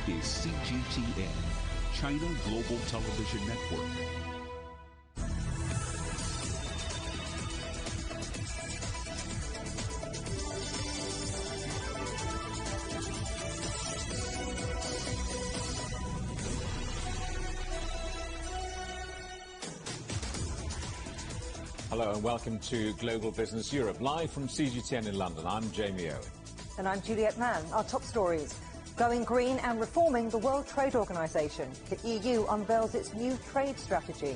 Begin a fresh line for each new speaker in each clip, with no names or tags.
is CGTN, China Global Television Network.
Hello and welcome to Global Business Europe, live from CGTN in London. I'm Jamie Owen.
And I'm Juliet Mann. Our top stories: going green and reforming the World Trade Organization. The EU unveils its new trade strategy.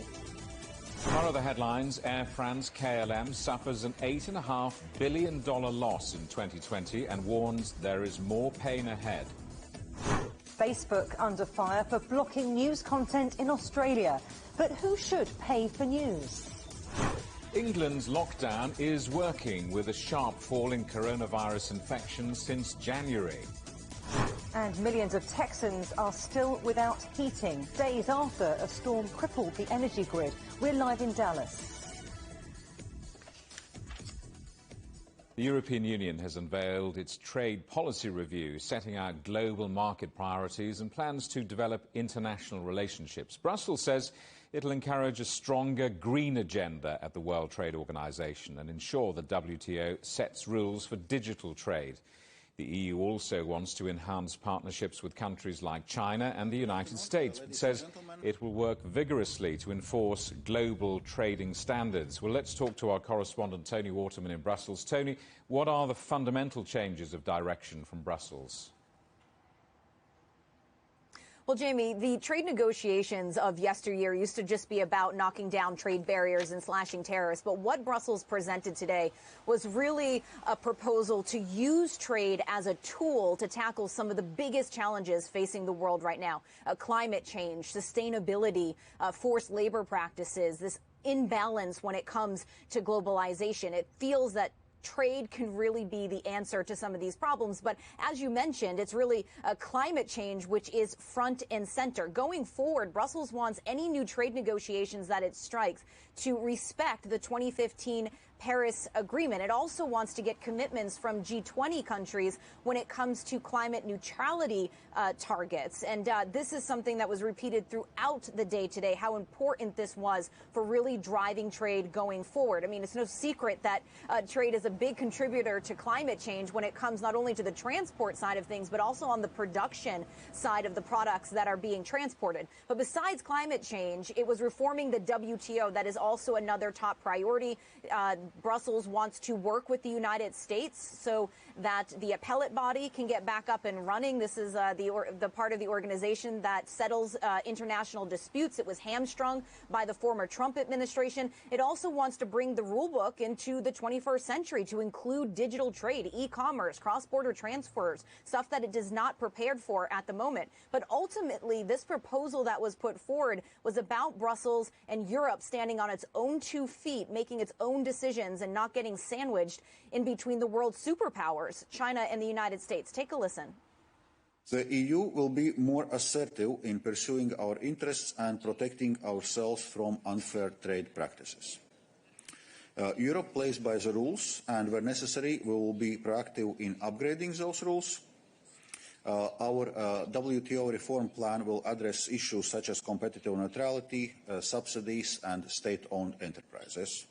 One of the headlines: Air France KLM suffers an $8.5 billion loss in 2020 and warns there is more pain ahead.
Facebook under fire for blocking news content in Australia. But who should pay for news?
England's lockdown is working, with a sharp fall in coronavirus infections since January.
And millions of Texans are still without heating, days after a storm crippled the energy grid. We're live in Dallas.
The European Union has unveiled its trade policy review, setting out global market priorities and plans to develop international relationships. Brussels says it'll encourage a stronger green agenda at the World Trade Organization and ensure the WTO sets rules for digital trade. The EU also wants to enhance partnerships with countries like China and the United States, but says it will work vigorously to enforce global trading standards. Well, let's talk to our correspondent Tony Waterman in Brussels. Tony, what are the fundamental changes of direction from Brussels?
Well, Jamie, the trade negotiations of yesteryear used to just be about knocking down trade barriers and slashing tariffs. But what Brussels presented today was really a proposal to use trade as a tool to tackle some of the biggest challenges facing the world right now: climate change, sustainability, forced labor practices, this imbalance when it comes to globalization. It feels that trade can really be the answer to some of these problems. But as you mentioned, it's really climate change which is front and center. Going forward, Brussels wants any new trade negotiations that it strikes to respect the 2015 Paris Agreement. It also wants to get commitments from G20 countries when it comes to climate neutrality targets. And this is something that was repeated throughout the day today, how important this was for really driving trade going forward. I mean, it's no secret that trade is a big contributor to climate change when it comes not only to the transport side of things, but also on the production side of the products that are being transported. But besides climate change, it was reforming the WTO that is also another top priority. Brussels wants to work with the United States so that the appellate body can get back up and running. This is the part of the organization that settles international disputes. It was hamstrung by the former Trump administration. It also wants to bring the rule book into the 21st century to include digital trade, e-commerce, cross-border transfers, stuff that it is not prepared for at the moment. But ultimately, this proposal that was put forward was about Brussels and Europe standing on its own 2 feet, making its own decisions and not getting sandwiched in between the world's superpowers, China and the United States. Take a listen.
The EU will be more assertive in pursuing our interests and protecting ourselves from unfair trade practices. Europe plays by the rules, and where necessary, we will be proactive in upgrading those rules. Our WTO reform plan will address issues such as competitive neutrality, subsidies, and state-owned enterprises.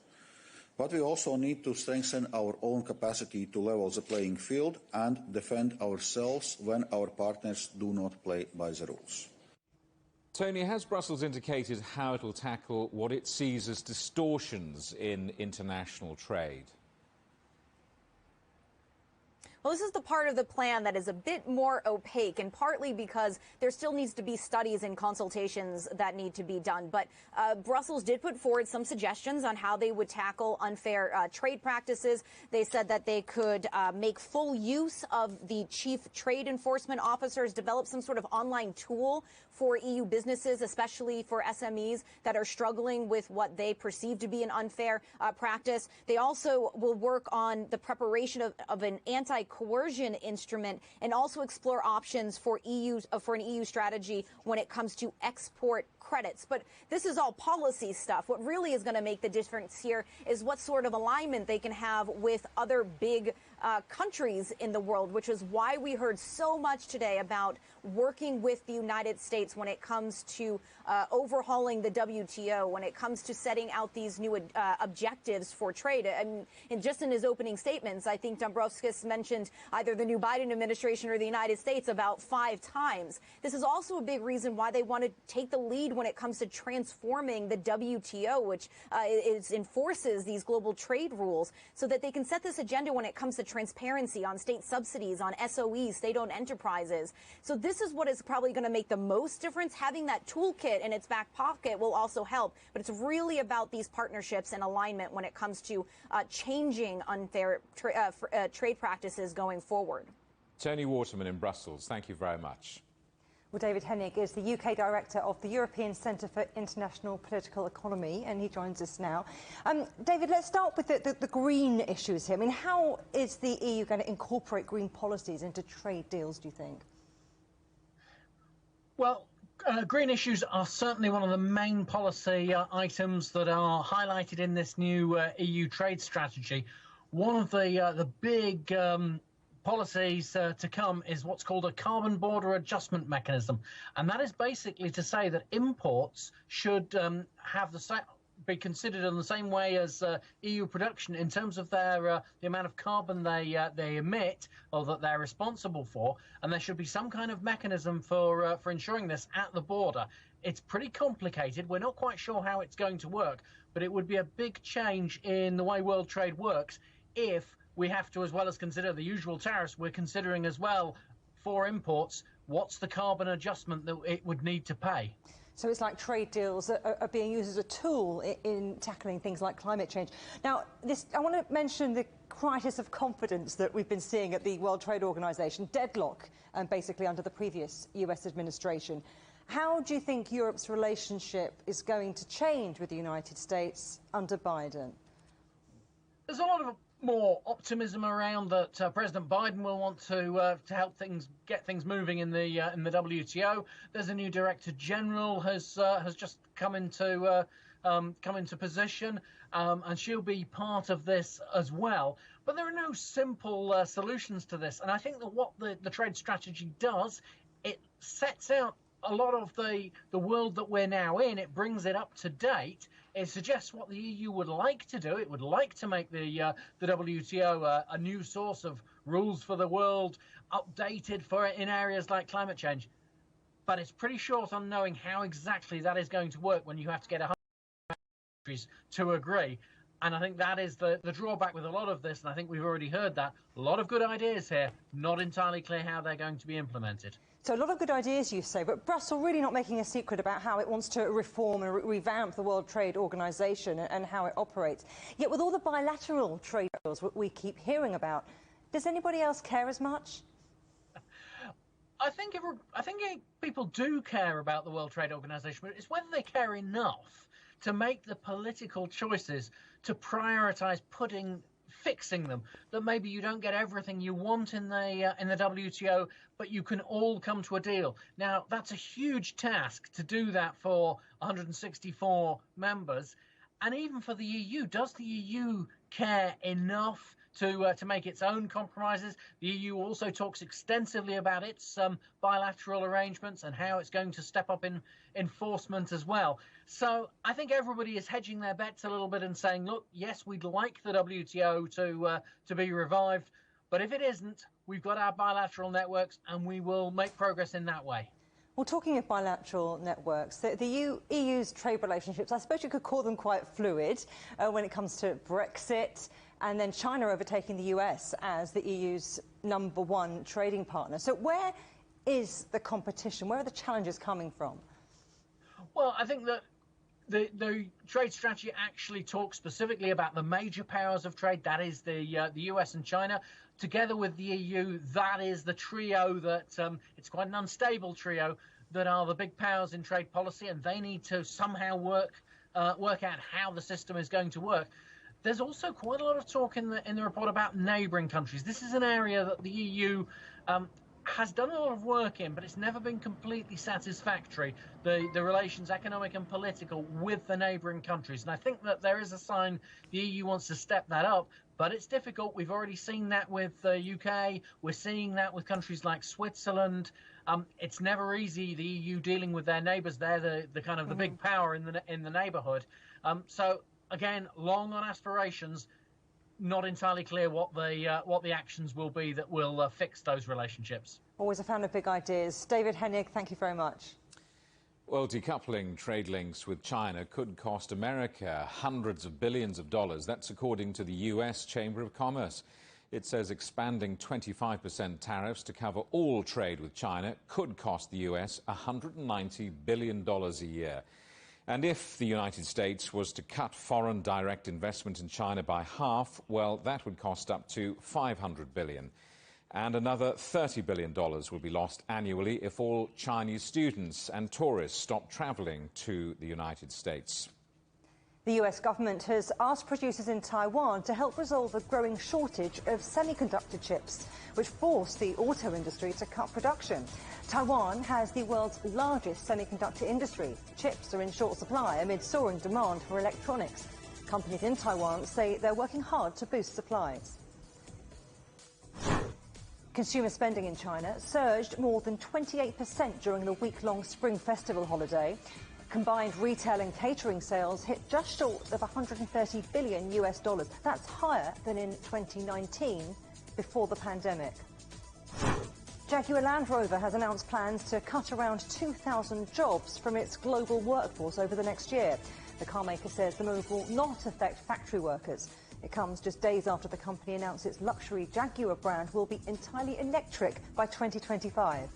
But we also need to strengthen our own capacity to level the playing field and defend ourselves when our partners do not play by the rules.
Tony, has Brussels indicated how it will tackle what it sees as distortions in international trade?
Well, this is the part of the plan that is a bit more opaque, and partly because there still needs to be studies and consultations that need to be done. But Brussels did put forward some suggestions on how they would tackle unfair trade practices. They said that they could make full use of the chief trade enforcement officers, develop some sort of online tool for EU businesses, especially for SMEs that are struggling with what they perceive to be an unfair practice. They also will work on the preparation of an anti-coercion instrument and also explore options for an EU strategy when it comes to export credits. But this is all policy stuff. What really is going to make the difference here is what sort of alignment they can have with other big countries in the world, which is why we heard so much today about working with the United States when it comes to overhauling the WTO, when it comes to setting out these new objectives for trade. And just in his opening statements, I think Dombrovskis mentioned either the new Biden administration or the United States about 5 times. This is also a big reason why they want to take the lead when it comes to transforming the WTO, which enforces these global trade rules, so that they can set this agenda when it comes to transparency on state subsidies, on SOEs, state-owned enterprises. So this is what is probably going to make the most difference. Having that toolkit in its back pocket will also help. But it's really about these partnerships and alignment when it comes to changing unfair trade practices going forward.
Tony Waterman in Brussels, thank you very much.
Well, David Hennig is the UK Director of the European Centre for International Political Economy, and he joins us now. David, let's start with the green issues here. I mean, how is the EU going to incorporate green policies into trade deals, do you think?
Well, green issues are certainly one of the main policy items that are highlighted in this new EU trade strategy. One of the big policies to come is what's called a carbon border adjustment mechanism, and that is basically to say that imports should have be considered in the same way as EU production in terms of their the amount of carbon they emit or that they're responsible for, and there should be some kind of mechanism for ensuring this at the border. It's pretty complicated. We're not quite sure how it's going to work, but it would be a big change in the way world trade works if we have to, as well as consider the usual tariffs, we're considering as well for imports, what's the carbon adjustment that it would need to pay.
So it's like trade deals are being used as a tool in tackling things like climate change. Now, I want to mention the crisis of confidence that we've been seeing at the World Trade Organization, deadlock, basically under the previous US administration. How do you think Europe's relationship is going to change with the United States under Biden?
There's a lot of more optimism around that President Biden will want to help get things moving in the WTO. There's a new Director General has just come into position, and she'll be part of this as well. But there are no simple solutions to this, and I think that what the trade strategy does, it sets out a lot of the world that we're now in. It brings it up to date. It suggests what the EU would like to do. It would like to make the WTO a new source of rules for the world, updated in areas like climate change. But it's pretty short on knowing how exactly that is going to work when you have to get 100 countries to agree. And I think that is the drawback with a lot of this, and I think we've already heard that. A lot of good ideas here, not entirely clear how they're going to be implemented.
So a lot of good ideas, you say, but Brussels really not making a secret about how it wants to reform and revamp the World Trade Organization and how it operates. Yet with all the bilateral trade deals we keep hearing about, does anybody else care as much?
I think people do care about the World Trade Organization, but it's whether they care enough to make the political choices to prioritize fixing them, that maybe you don't get everything you want in the WTO, but you can all come to a deal. Now, that's a huge task to do that for 164 members, and even for the EU. Does the EU care enough to make its own compromises? The EU also talks extensively about its bilateral arrangements and how it's going to step up in enforcement as well. So I think everybody is hedging their bets a little bit and saying, look, yes, we'd like the WTO to be revived, but if it isn't, we've got our bilateral networks and we will make progress in that way.
Well, talking of bilateral networks, the EU's trade relationships, I suppose you could call them quite fluid when it comes to Brexit, and then China overtaking the US as the EU's #1 trading partner. So where is the competition? Where are the challenges coming from?
Well, I think that the trade strategy actually talks specifically about the major powers of trade. That is the US and China. Together with the EU, that is the trio that, it's quite an unstable trio, that are the big powers in trade policy, and they need to somehow work out how the system is going to work. There's also quite a lot of talk in the report about neighbouring countries. This is an area that the EU has done a lot of work in, but it's never been completely satisfactory, the relations, economic and political, with the neighbouring countries. And I think that there is a sign the EU wants to step that up, but it's difficult. We've already seen that with the UK. We're seeing that with countries like Switzerland. It's never easy, the EU dealing with their neighbours. They're the kind of the big power in the neighbourhood. So again, long on aspirations. Not entirely clear what the actions will be that will fix those relationships. Always a fan of big ideas. David Hennig, thank you very much.
Well, decoupling trade links with China could cost America hundreds of billions of dollars. That's according to the US Chamber of Commerce. It says expanding 25% tariffs to cover all trade with China could cost the US $190 billion a year. And if the United States was to cut foreign direct investment in China by half, well, that would cost up to $500 billion. And another $30 billion will be lost annually if all Chinese students and tourists stop travelling to the United States.
The US government has asked producers in Taiwan to help resolve a growing shortage of semiconductor chips, which forced the auto industry to cut production. Taiwan has the world's largest semiconductor industry. Chips are in short supply amid soaring demand for electronics. Companies in Taiwan say they're working hard to boost supplies. Consumer spending in China surged more than 28% during the week-long Spring Festival holiday. Combined retail and catering sales hit just short of $130 billion US. That's higher than in 2019, before the pandemic. Jaguar Land Rover has announced plans to cut around 2,000 jobs from its global workforce over the next year. The car maker says the move will not affect factory workers. It comes just days after the company announced its luxury Jaguar brand will be entirely electric by 2025.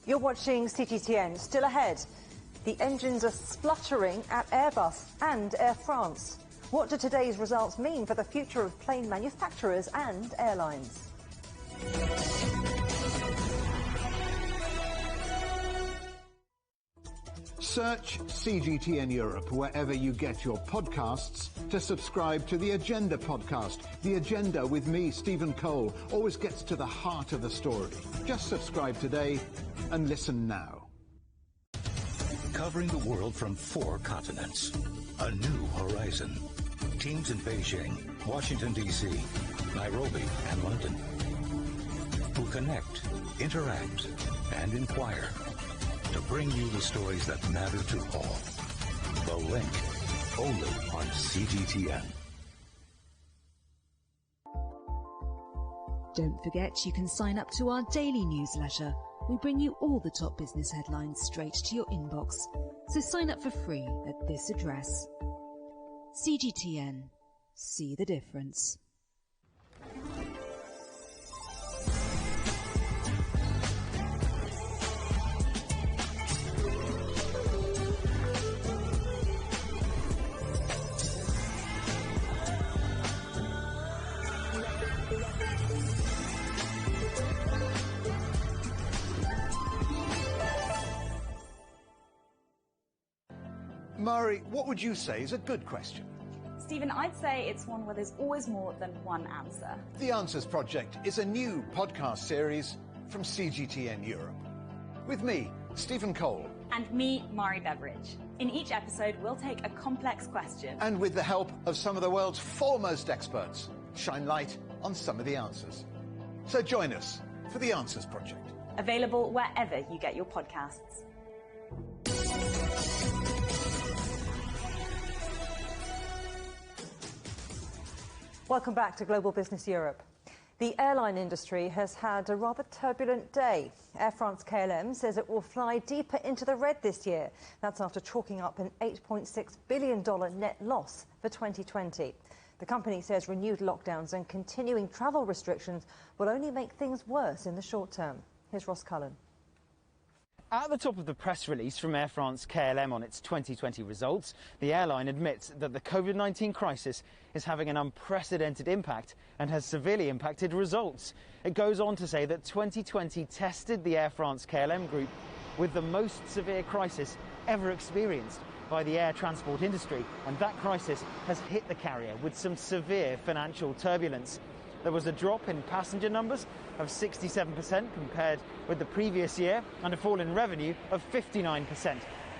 You're watching CGTN. Still ahead, the engines are spluttering at Airbus and Air France. What do today's results mean for the future of plane manufacturers and airlines?
Search CGTN Europe wherever you get your podcasts to subscribe to The Agenda podcast. The Agenda with me, Stephen Cole, always gets to the heart of the story. Just subscribe today and listen now.
Covering the world from 4 continents. A new horizon. Teams in Beijing, Washington, D.C., Nairobi, and London. Who connect, interact, and inquire to bring you the stories that matter to all. The Link, only on CGTN.
Don't forget you can sign up to our daily newsletter. We bring you all the top business headlines straight to your inbox. So sign up for free at this address. CGTN. See the difference.
Mari, what would you say is a good question?
Stephen, I'd say it's one where there's always more than one answer.
The Answers Project is a new podcast series from CGTN Europe. With me, Stephen Cole.
And me, Mari Beveridge. In each episode, we'll take a complex question.
And with the help of some of the world's foremost experts, shine light on some of the answers. So join us for The Answers Project.
Available wherever you get your podcasts.
Welcome back to Global Business Europe. The airline industry has had a rather turbulent day. Air France KLM says it will fly deeper into the red this year. That's after chalking up an $8.6 billion net loss for 2020. The company says renewed lockdowns and continuing travel restrictions will only make things worse in the short term. Here's Ross Cullen.
At the top of the press release from Air France KLM on its 2020 results, the airline admits that the COVID-19 crisis is having an unprecedented impact and has severely impacted results. It goes on to say that 2020 tested the Air France KLM group with the most severe crisis ever experienced by the air transport industry, and that crisis has hit the carrier with some severe financial turbulence. there was a drop in passenger numbers of 67% compared with the previous year and a fall in revenue of 59%.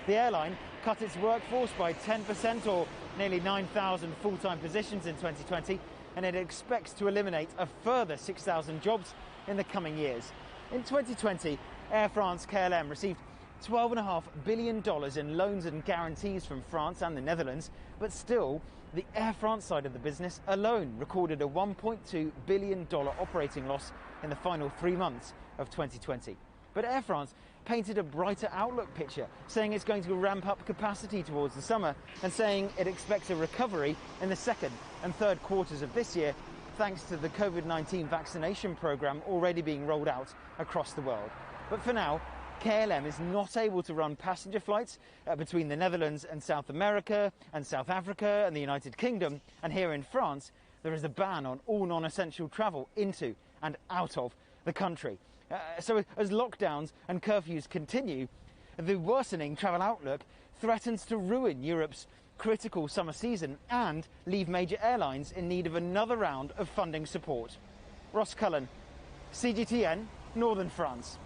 The airline cut its workforce by 10% or nearly 9,000 full-time positions in 2020, and it expects to eliminate a further 6,000 jobs in the coming years. In 2020, Air France-KLM received $12.5 billion in loans and guarantees from France and the Netherlands, but still, the Air France side of the business alone recorded a $1.2 billion operating loss in the final 3 months of 2020. But Air France painted a brighter outlook picture, saying it's going to ramp up capacity towards the summer and saying it expects a recovery in the second and third quarters of this year, thanks to the COVID-19 vaccination programme already being rolled out across the world. But for now, KLM is not able to run passenger flights between the Netherlands and South America and South Africa and the United Kingdom. And here in France, there is a ban on all non-essential travel into and out of the country. So as lockdowns and curfews continue, the worsening travel outlook threatens to ruin Europe's critical summer season and leave major airlines in need of another round of funding support. Ross Cullen, CGTN, Northern France.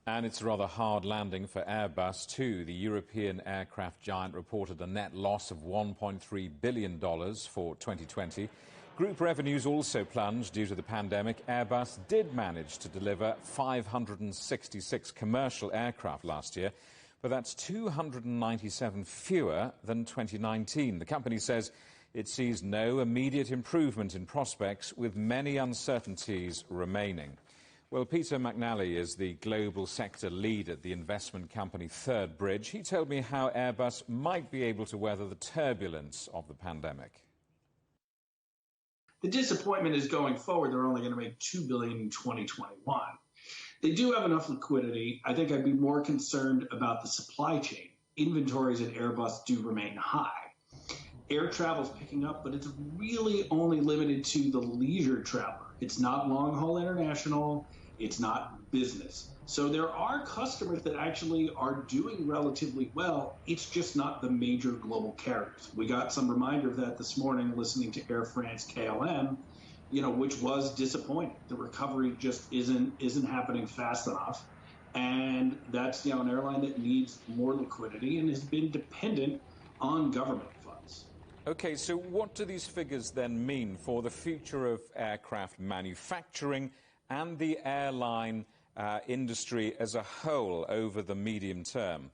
And it's a rather hard landing for Airbus too. The European aircraft giant reported a net loss of $1.3 billion for 2020. Group revenues also plunged due to the pandemic. Airbus did manage to deliver 566 commercial aircraft last year, but that's 297 fewer than 2019. The company says it sees no immediate improvement in prospects, with many uncertainties remaining. Well, Peter McNally is the global sector lead at the investment company Third Bridge. He told me how Airbus might be able to weather the turbulence of the pandemic.
The disappointment is going forward, they're only going to make $2 billion in 2021. They do have enough liquidity. I think I'd be more concerned about the supply chain. Inventories at Airbus do remain high. Air travel's picking up, but it's really only limited to the leisure traveler. It's not long-haul international. It's not business. So there are customers that actually are doing relatively well. It's just not the major global carriers. We got some reminder of that this morning listening to Air France KLM, which was disappointing. The recovery just isn't happening fast enough. And that's an airline that needs more liquidity and has been dependent on government funds.
OK, so what do these figures then mean for the future of aircraft manufacturing and the airline industry as a whole over the medium term?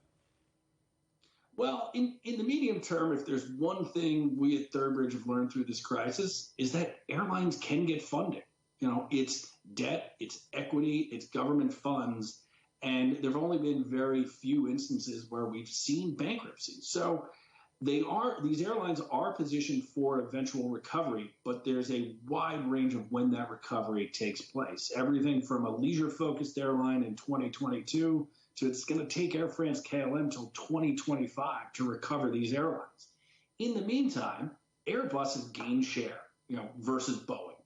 Well, in the medium term, if there's one thing we at Third Bridge have learned through this crisis, is that airlines can get funding. It's debt, it's equity, it's government funds, and there have only been very few instances where we've seen bankruptcy. So these airlines are positioned for eventual recovery, but there's a wide range of when that recovery takes place. Everything from a leisure-focused airline in 2022 to it's going to take Air France KLM till 2025 to recover these airlines. In the meantime, Airbus has gained share, versus Boeing.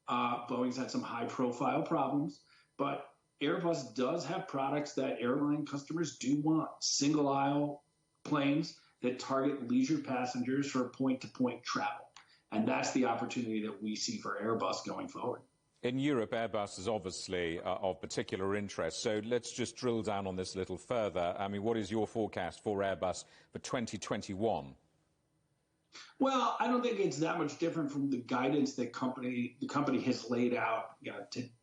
Boeing's had some high-profile problems, but Airbus does have products that airline customers do want. Single-aisle planes that target leisure passengers for point-to-point travel. And that's the opportunity that we see for Airbus going forward.
In Europe, Airbus is obviously of particular interest. So let's just drill down on this a little further. I mean, what is your forecast for Airbus for 2021?
Well, I don't think it's that much different from the guidance that the company has laid out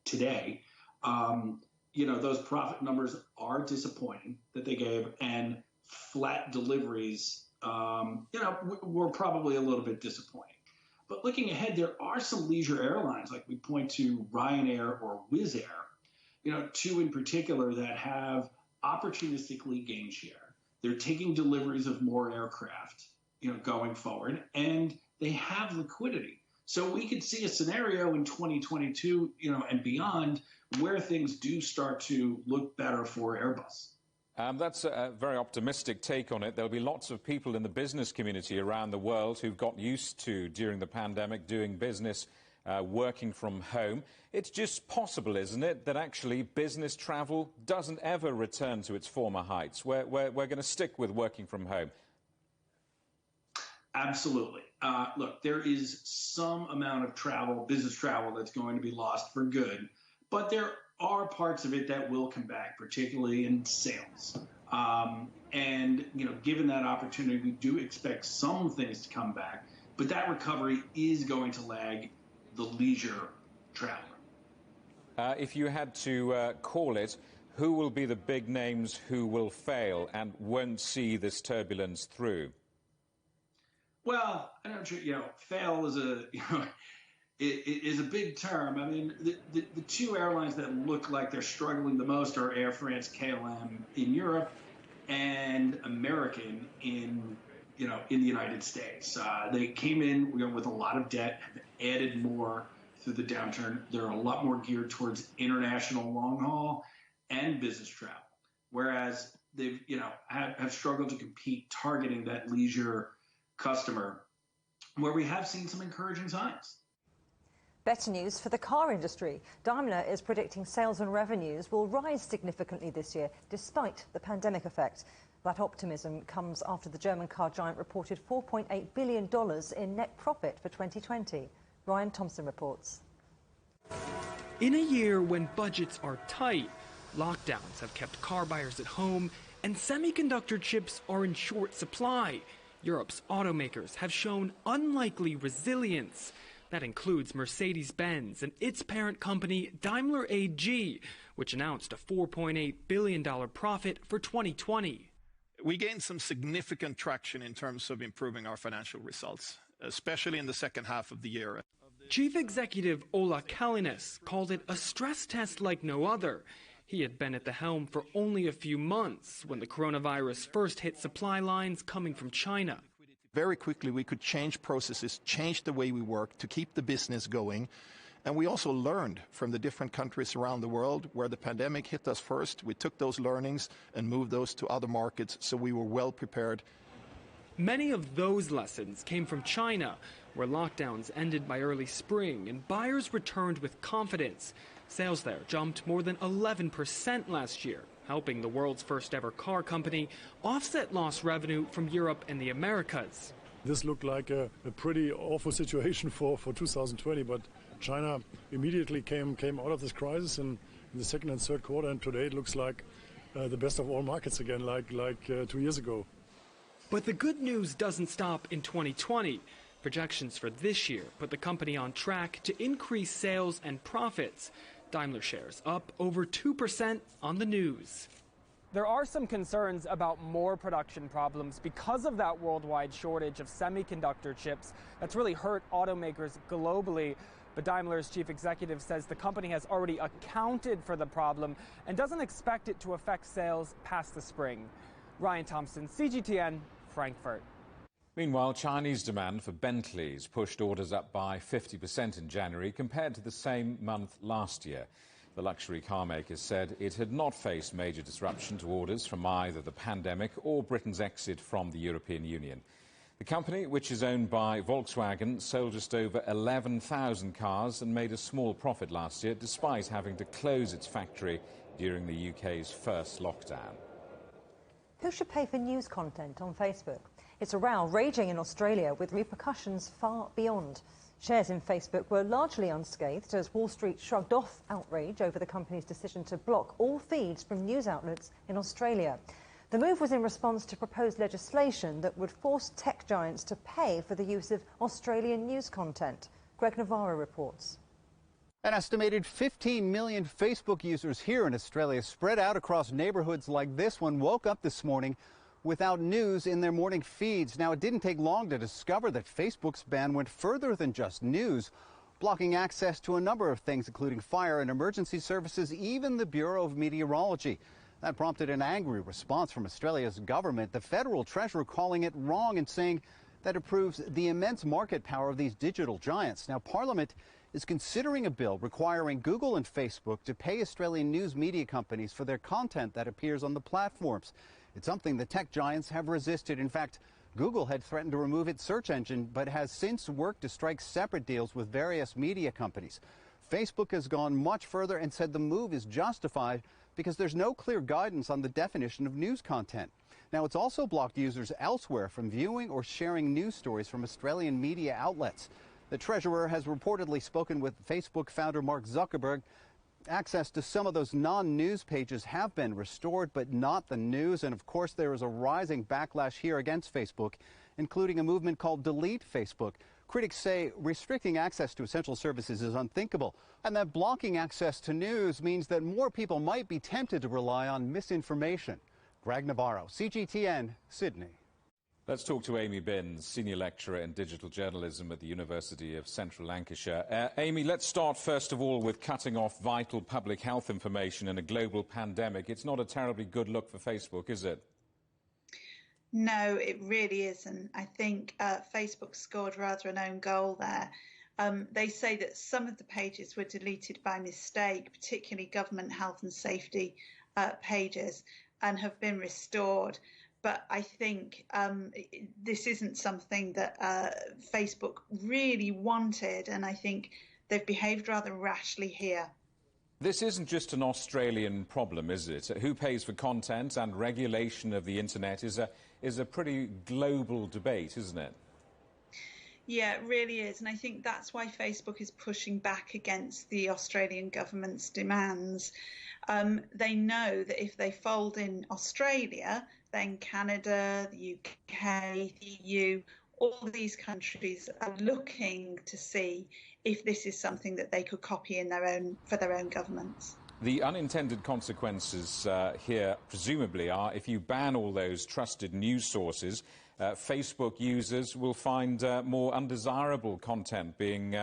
today. Those profit numbers are disappointing that they gave, and flat deliveries, were probably a little bit disappointing. But looking ahead, there are some leisure airlines, like we point to Ryanair or Wizz Air, two in particular that have opportunistically gained share. They're taking deliveries of more aircraft, going forward, and they have liquidity. So we could see a scenario in 2022, and beyond, where things do start to look better for Airbus.
That's a very optimistic take on it. There'll be lots of people in the business community around the world who've got used to, during the pandemic, doing business working from home. It's just possible, isn't it, that actually business travel doesn't ever return to its former heights. We're going to stick with working from home.
Absolutely. Look, there is some amount of travel, business travel, that's going to be lost for good, but there are parts of it that will come back, particularly in sales. And, given that opportunity, we do expect some things to come back, but that recovery is going to lag the leisure traveler.
If you had to call it, who will be the big names who will fail and won't see this turbulence through?
Well, I'm not sure, fail is it is a big term. I mean, the two airlines that look like they're struggling the most are Air France, KLM in Europe, and American in the United States. They came in with a lot of debt, have added more through the downturn. They're a lot more geared towards international long haul and business travel, whereas they've have struggled to compete targeting that leisure customer, where we have seen some encouraging signs.
Better news for the car industry. Daimler is predicting sales and revenues will rise significantly this year, despite the pandemic effect. That optimism comes after the German car giant reported $4.8 billion in net profit for 2020. Ryan Thompson reports.
In a year when budgets are tight, lockdowns have kept car buyers at home, and semiconductor chips are in short supply, Europe's automakers have shown unlikely resilience. That includes Mercedes-Benz and its parent company, Daimler AG, which announced a $4.8 billion profit for 2020.
We gained some significant traction in terms of improving our financial results, especially in the second half of the year.
Chief Executive Ola Kalines called it a stress test like no other. He had been at the helm for only a few months when the coronavirus first hit supply lines coming from China.
Very quickly, we could change processes, change the way we work to keep the business going. And we also learned from the different countries around the world where the pandemic hit us first. We took those learnings and moved those to other markets, so we were well prepared.
Many of those lessons came from China, where lockdowns ended by early spring and buyers returned with confidence. Sales there jumped more than 11% last year, helping the world's first ever car company offset lost revenue from Europe and the Americas.
This looked like a pretty awful situation for 2020, but China immediately came out of this crisis in the second and third quarter, and today it looks like the best of all markets again, like 2 years ago.
But the good news doesn't stop in 2020. Projections for this year put the company on track to increase sales and profits. Daimler shares up over 2% on the news.
There are some concerns about more production problems because of that worldwide shortage of semiconductor chips that's really hurt automakers globally. But Daimler's chief executive says the company has already accounted for the problem and doesn't expect it to affect sales past the spring. Ryan Thompson, CGTN, Frankfurt.
Meanwhile, Chinese demand for Bentleys pushed orders up by 50% in January compared to the same month last year. The luxury car maker said it had not faced major disruption to orders from either the pandemic or Britain's exit from the European Union. The company, which is owned by Volkswagen, sold just over 11,000 cars and made a small profit last year, despite having to close its factory during the UK's first lockdown.
Who should pay for news content on Facebook? It's a row raging in Australia with repercussions far beyond. Shares in Facebook were largely unscathed as Wall Street shrugged off outrage over the company's decision to block all feeds from news outlets in Australia. The move was in response to proposed legislation that would force tech giants to pay for the use of Australian news content. Greg Navarro reports.
An estimated 15 million Facebook users here in Australia, spread out across neighborhoods like this one, woke up this morning without news in their morning feeds. Now, it didn't take long to discover that Facebook's ban went further than just news, blocking access to a number of things, including fire and emergency services, even the Bureau of Meteorology. That prompted an angry response from Australia's government, the federal treasurer calling it wrong and saying that it proves the immense market power of these digital giants. Now, Parliament is considering a bill requiring Google and Facebook to pay Australian news media companies for their content that appears on the platforms. It's something the tech giants have resisted. In fact, Google had threatened to remove its search engine, but has since worked to strike separate deals with various media companies. Facebook has gone much further and said the move is justified because there's no clear guidance on the definition of news content. Now, it's also blocked users elsewhere from viewing or sharing news stories from Australian media outlets. The Treasurer has reportedly spoken with Facebook founder Mark Zuckerberg. Access to some of those non-news pages have been restored, but not the news. And of course, there is a rising backlash here against Facebook, including a movement called Delete Facebook. Critics say restricting access to essential services is unthinkable, and that blocking access to news means that more people might be tempted to rely on misinformation. Greg Navarro, CGTN, Sydney.
Let's talk to Amy Binns, Senior Lecturer in Digital Journalism at the University of Central Lancashire. Amy, let's start first of all with cutting off vital public health information in a global pandemic. It's not a terribly good look for Facebook, is it?
No, it really isn't. I think Facebook scored rather an own goal there. They say that some of the pages were deleted by mistake, particularly government health and safety pages, and have been restored. But I think this isn't something that Facebook really wanted, and I think they've behaved rather rashly here.
This isn't just an Australian problem, is it? Who pays for content and regulation of the internet is a pretty global debate, isn't it?
Yeah, it really is. And I think that's why Facebook is pushing back against the Australian government's demands. They know that if they fold in Australia, then Canada, the UK, the EU, all these countries are looking to see if this is something that they could copy in for their own governments.
The unintended consequences here presumably are if you ban all those trusted news sources, Facebook users will find more undesirable content being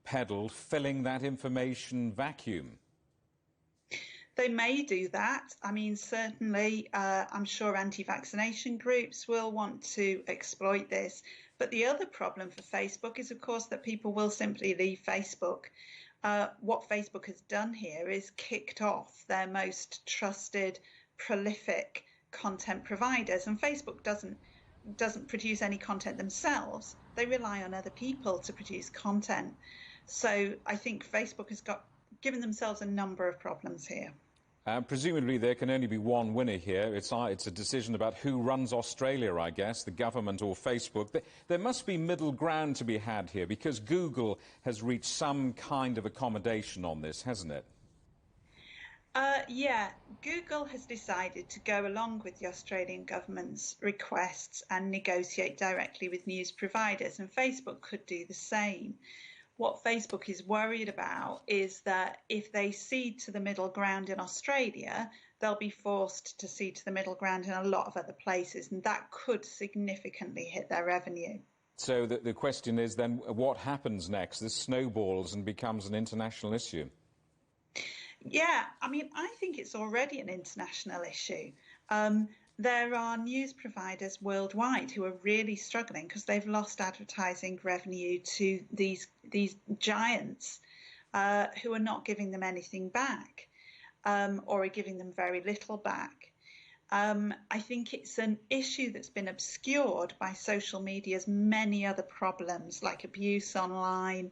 peddled, filling that information vacuum.
They may do that. I mean, certainly, I'm sure anti-vaccination groups will want to exploit this. But the other problem for Facebook is, of course, that people will simply leave Facebook. What Facebook has done here is kicked off their most trusted, prolific content providers. And Facebook doesn't produce any content themselves. They rely on other people to produce content. So I think Facebook has given themselves a number of problems here.
Presumably there can only be one winner here. It's a decision about who runs Australia, I guess, the government or Facebook. There must be middle ground to be had here, because Google has reached some kind of accommodation on this, hasn't it?
Yeah, Google has decided to go along with the Australian government's requests and negotiate directly with news providers, and Facebook could do the same. What Facebook is worried about is that if they cede to the middle ground in Australia, they'll be forced to cede to the middle ground in a lot of other places, and that could significantly hit their revenue.
So the question is then, what happens next? This snowballs and becomes an international issue.
Yeah, I mean, I think it's already an international issue. There are news providers worldwide who are really struggling because they've lost advertising revenue to these giants who are not giving them anything back or are giving them very little back. I think it's an issue that's been obscured by social media's many other problems, like abuse online,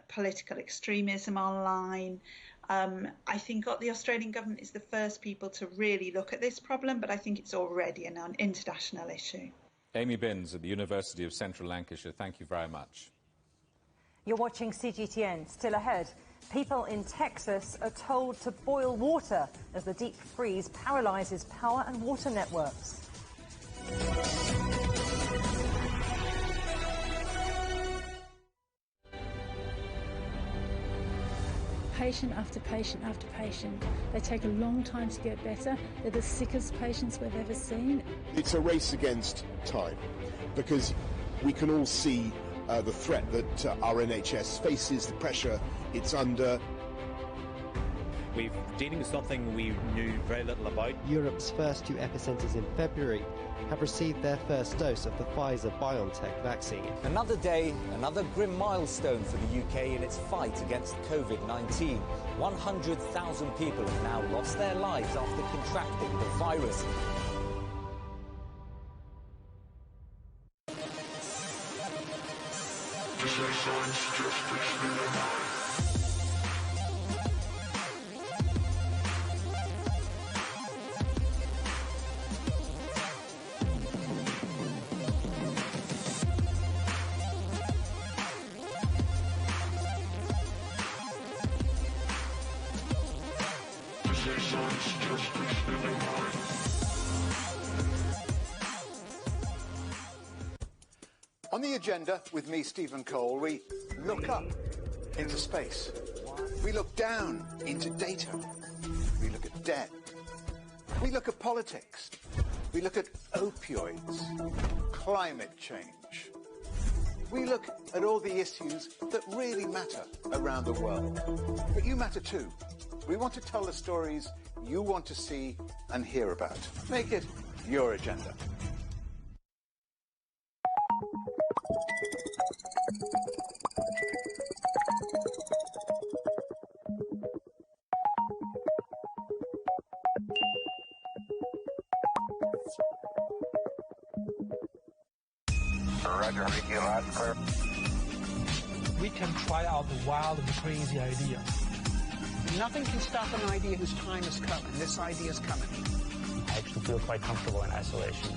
political extremism online. I think the Australian government is the first people to really look at this problem, but I think it's already an international issue.
Amy Binns at the University of Central Lancashire, thank you very much.
You're watching CGTN. Still ahead, people in Texas are told to boil water as the deep freeze paralyses power and water networks.
Patient after patient after patient. They take a long time to get better. They're the sickest patients we've ever seen.
It's a race against time, because we can all see the threat that our NHS faces, the pressure it's under.
We're dealing with something we knew very little about.
Europe's first 2 epicentres in February have received their first dose of the Pfizer-BioNTech vaccine.
Another day, another grim milestone for the UK in its fight against COVID-19. 100,000 people have now lost their lives after contracting the virus.
On the agenda with me, Stephen Cole, we look up into space. We look down into data. We look at debt. We look at politics. We look at opioids, climate change. We look at all the issues that really matter around the world. But you matter too. We want to tell the stories you want to see and hear about. Make it your agenda.
Roger, Ricky, last clear. We can try out the wild and crazy ideas.
Nothing can stop an idea whose time has come, and this idea is coming.
I actually feel quite comfortable in isolation.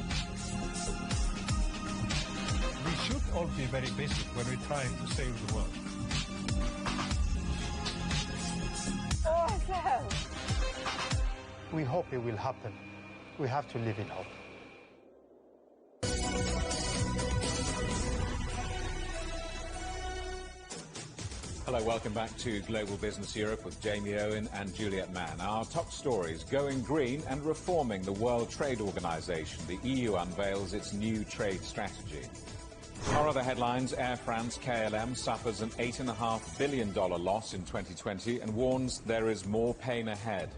We should all be very basic when we're trying to save the world.
Awesome! We hope it will happen. We have to live in hope.
Hello, welcome back to Global Business Europe with Jamie Owen and Juliet Mann. Our top stories: going green and reforming the World Trade Organization. The EU unveils its new trade strategy. Our other headlines: Air France KLM suffers an $8.5 billion loss in 2020 and warns there is more pain ahead.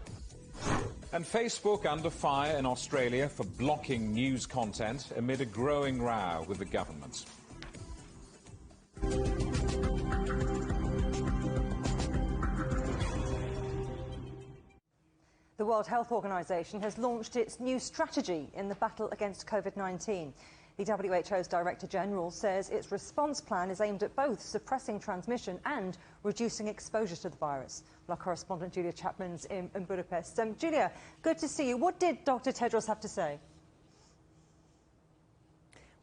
And Facebook under fire in Australia for blocking news content amid a growing row with the government.
The World Health Organization has launched its new strategy in the battle against COVID-19. The WHO's Director General says its response plan is aimed at both suppressing transmission and reducing exposure to the virus. Well, our correspondent Julia Chapman's in Budapest. Julia, good to see you. What did Dr. Tedros have to say?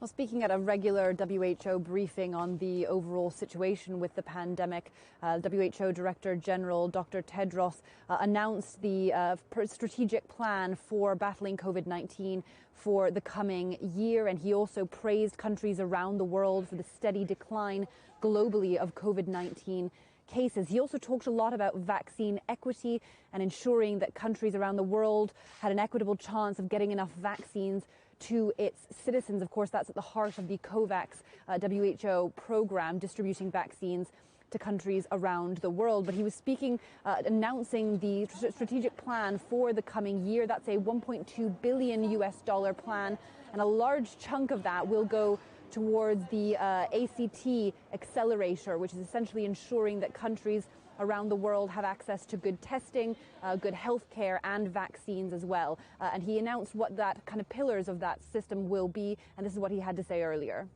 Well, speaking at a regular WHO briefing on the overall situation with the pandemic, WHO Director General Dr. Tedros announced the strategic plan for battling COVID-19 for the coming year, and he also praised countries around the world for the steady decline globally of COVID-19 cases. He also talked a lot about vaccine equity and ensuring that countries around the world had an equitable chance of getting enough vaccines to its citizens. Of course, that's at the heart of the COVAX WHO program, distributing vaccines to countries around the world. But he was speaking, announcing the strategic plan for the coming year. That's a $1.2 billion US plan, and a large chunk of that will go towards the ACT accelerator, which is essentially ensuring that countries around the world have access to good testing, good health care and vaccines as well. And he announced what that kind of pillars of that system will be, and this is what he had to say earlier.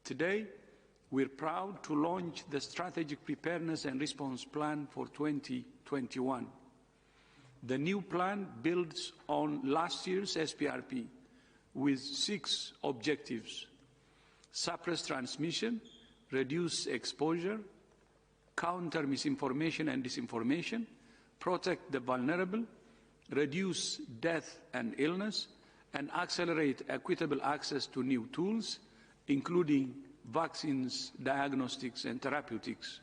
Today, we're proud to launch the Strategic Preparedness and Response Plan for 2021. The new plan builds on last year's SPRP with 6 objectives: suppress transmission, reduce exposure, counter misinformation and disinformation, protect the vulnerable, reduce death and illness, and accelerate equitable access to new tools, including vaccines, diagnostics, and therapeutics.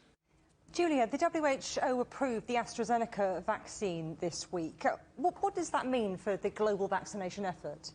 Julia, the WHO approved the AstraZeneca vaccine this week. What does that mean for the global vaccination effort?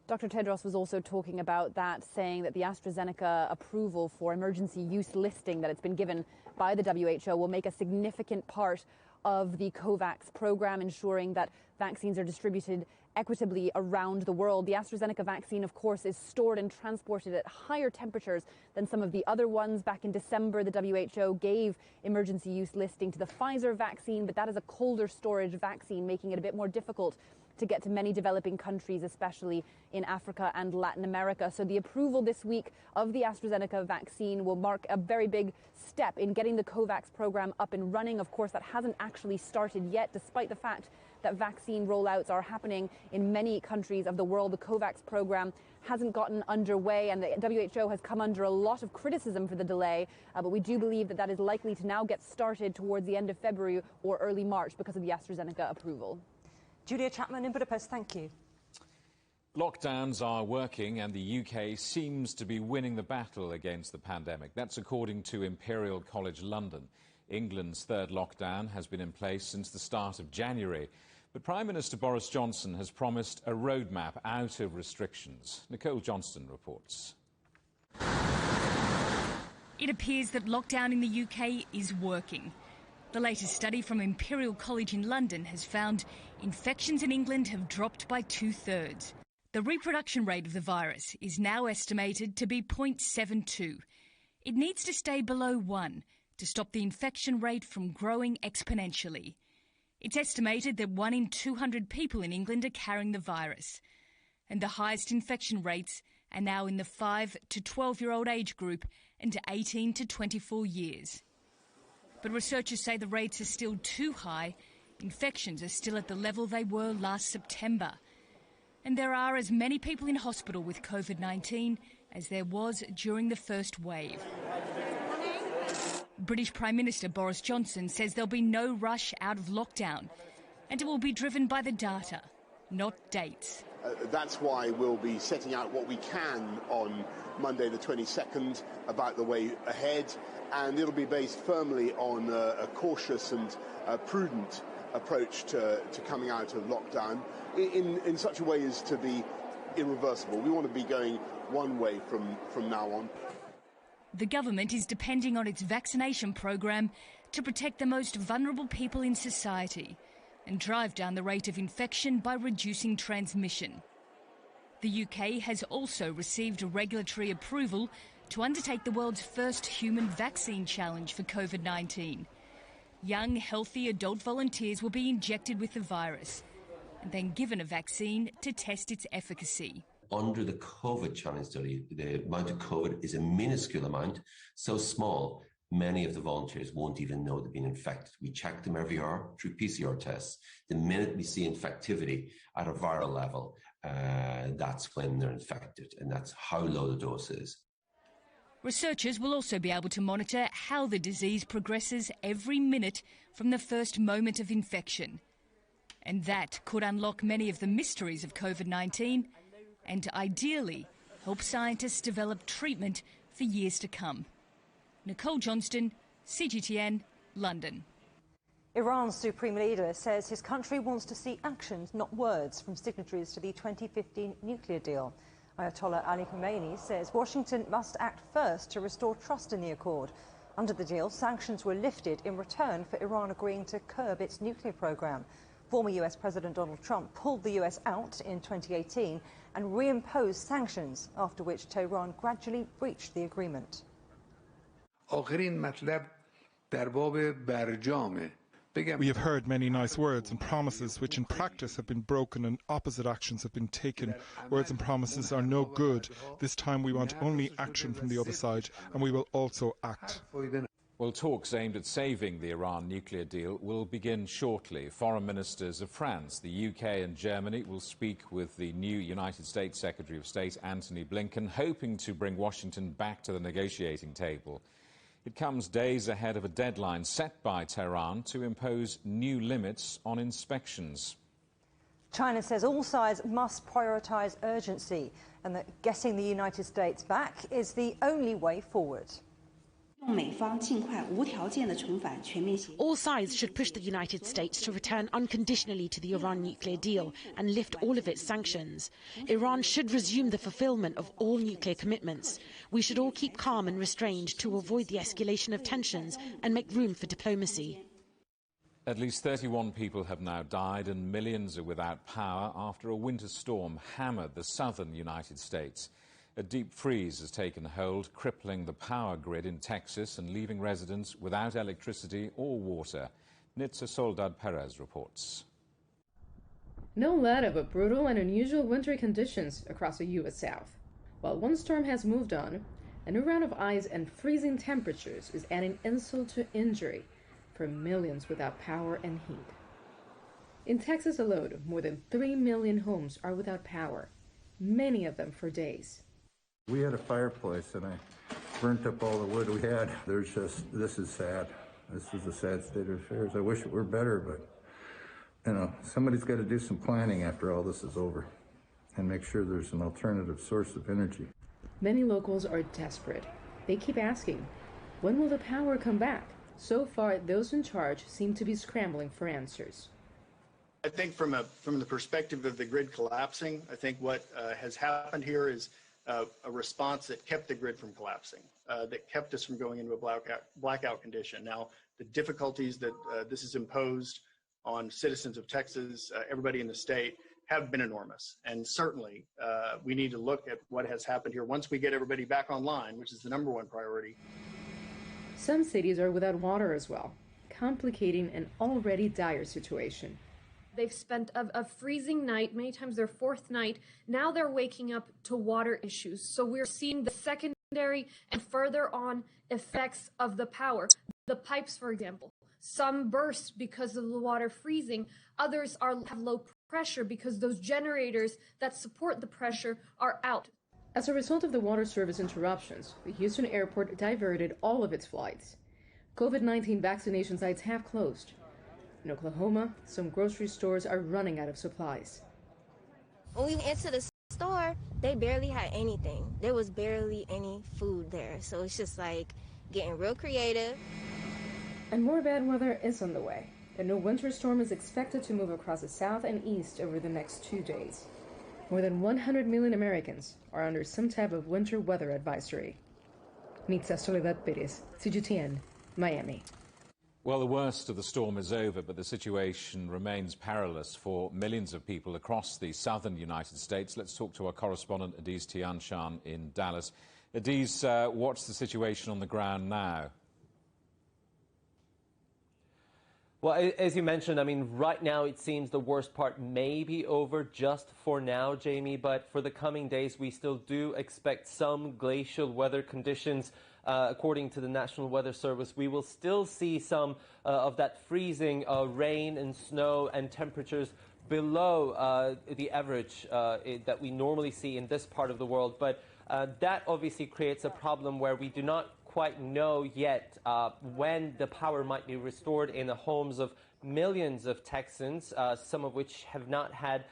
Dr. Tedros was also talking about that, saying that the AstraZeneca approval for emergency use listing that it's been given by the WHO will make a significant part of the COVAX program, ensuring that vaccines are distributed equitably around the world. The AstraZeneca vaccine, of course, is stored and transported at higher temperatures than some of the other ones. Back in December, the WHO gave emergency use listing to the Pfizer vaccine, but that is a colder storage vaccine, making it a bit more difficult to get to many developing countries, especially in Africa and Latin America. So the approval this week of the AstraZeneca vaccine will mark a very big step in getting the COVAX program up and running. Of course, that hasn't actually started yet, despite the fact
that vaccine rollouts are happening in many countries of the world. The COVAX program hasn't gotten underway, and the WHO has come under a lot of criticism for the delay, but we do believe that that is likely to now get started towards the end of February or early March because of the AstraZeneca approval.
Julia Chapman in Budapest, thank you.
Lockdowns are working and the UK seems to be winning the battle against the pandemic. That's according to Imperial College London. England's third lockdown has been in place since the start of January. But Prime Minister Boris Johnson has promised a roadmap out of restrictions. Nicole Johnston reports.
It appears that lockdown in the UK is working. The latest study from Imperial College in London has found infections in England have dropped by 2/3. The reproduction rate of the virus is now estimated to be 0.72. It needs to stay below 1 to stop the infection rate from growing exponentially. It's estimated that 1 in 200 people in England are carrying the virus. And the highest infection rates are now in the 5 to 12-year-old age group and 18 to 24 years. But researchers say the rates are still too high. Infections are still at the level they were last September. And there are as many people in hospital with COVID-19 as there was during the first wave. British Prime Minister Boris Johnson says there'll be no rush out of lockdown, and it will be driven by the data, not dates.
That's why we'll be setting out what we can on Monday the 22nd about the way ahead, and it'll be based firmly on a cautious and prudent approach to coming out of lockdown in such a way as to be irreversible. We want to be going one way from now on.
The government is depending on its vaccination program to protect the most vulnerable people in society and drive down the rate of infection by reducing transmission. The UK has also received regulatory approval to undertake the world's first human vaccine challenge for COVID-19. Young, healthy adult volunteers will be injected with the virus and then given a vaccine to test its efficacy.
Under the COVID challenge study, the amount of COVID is a minuscule amount, so small, many of the volunteers won't even know they've been infected. We check them every hour through PCR tests. The minute we see infectivity at a viral level, that's when they're infected, and that's how low the dose is.
Researchers will also be able to monitor how the disease progresses every minute from the first moment of infection. And that could unlock many of the mysteries of COVID-19 and ideally help scientists develop treatment for years to come. Nicole Johnston, CGTN, London.
Iran's supreme leader says his country wants to see actions, not words, from signatories to the 2015 nuclear deal. Ayatollah Ali Khamenei says Washington must act first to restore trust in the accord. Under the deal, sanctions were lifted in return for Iran agreeing to curb its nuclear program. Former US President Donald Trump pulled the US out in 2018 and reimposed sanctions, after which Tehran gradually breached the agreement.
We have heard many nice words and promises which in practice have been broken and opposite actions have been taken. Words and promises are no good. This time we want only action from the other side, and we will also act.
Well, talks aimed at saving the Iran nuclear deal will begin shortly. Foreign ministers of France, the UK and Germany will speak with the new United States Secretary of State, Antony Blinken, hoping to bring Washington back to the negotiating table. It comes days ahead of a deadline set by Tehran to impose new limits on inspections.
China says all sides must prioritise urgency and that getting the United States back is the only way forward.
All sides should push the United States to return unconditionally to the Iran nuclear deal and lift all of its sanctions. Iran should resume the fulfillment of all nuclear commitments. We should all keep calm and restrained to avoid the escalation of tensions and make room for diplomacy.
At least 31 people have now died and millions are without power after a winter storm hammered the southern United States. A deep freeze has taken hold, crippling the power grid in Texas and leaving residents without electricity or water. Nitza Soldad Perez reports.
No letter but brutal and unusual wintry conditions across the U.S. South. While one storm has moved on, a new round of ice and freezing temperatures is adding insult to injury for millions without power and heat. In Texas alone, more than 3 million homes are without power, many of them for days.
We had a fireplace and I burnt up all the wood we had. This is sad. This is a sad state of affairs. I wish it were better, but, somebody's got to do some planning after all this is over and make sure there's an alternative source of energy.
Many locals are desperate. They keep asking, when will the power come back? So far, those in charge seem to be scrambling for answers.
I think from the perspective of the grid collapsing, I think what has happened here is a response that kept the grid from collapsing, that kept us from going into a blackout condition. Now, the difficulties that this has imposed on citizens of Texas, everybody in the state, have been enormous. And certainly, we need to look at what has happened here once we get everybody back online, which is the #1 priority.
Some cities are without water as well, complicating an already dire situation.
They've spent a freezing night, many times their 4th night. Now they're waking up to water issues. So we're seeing the secondary and further on effects of the power. The pipes, for example, some burst because of the water freezing. Others have low pressure because those generators that support the pressure are out.
As a result of the water service interruptions, the Houston airport diverted all of its flights. COVID-19 vaccination sites have closed. In Oklahoma, some grocery stores are running out of supplies.
When we went into the store, they barely had anything. There was barely any food there. So it's just like getting real creative.
And more bad weather is on the way. A new winter storm is expected to move across the south and east over the next 2 days. More than 100 million Americans are under some type of winter weather advisory. Nitza Soledad Perez, CGTN, Miami.
Well, the worst of the storm is over, but the situation remains perilous for millions of people across the southern United States. Let's talk to our correspondent, Adiz Tianshan, in Dallas. Adiz, what's the situation on the ground now?
Well, as you mentioned, I mean, right now it seems the worst part may be over just for now, Jamie, but for the coming days, we still do expect some glacial weather conditions. According to the National Weather Service, we will still see some of that freezing rain and snow and temperatures below the average that we normally see in this part of the world. But that obviously creates a problem where we do not quite know yet when the power might be restored in the homes of millions of Texans, some of which have not had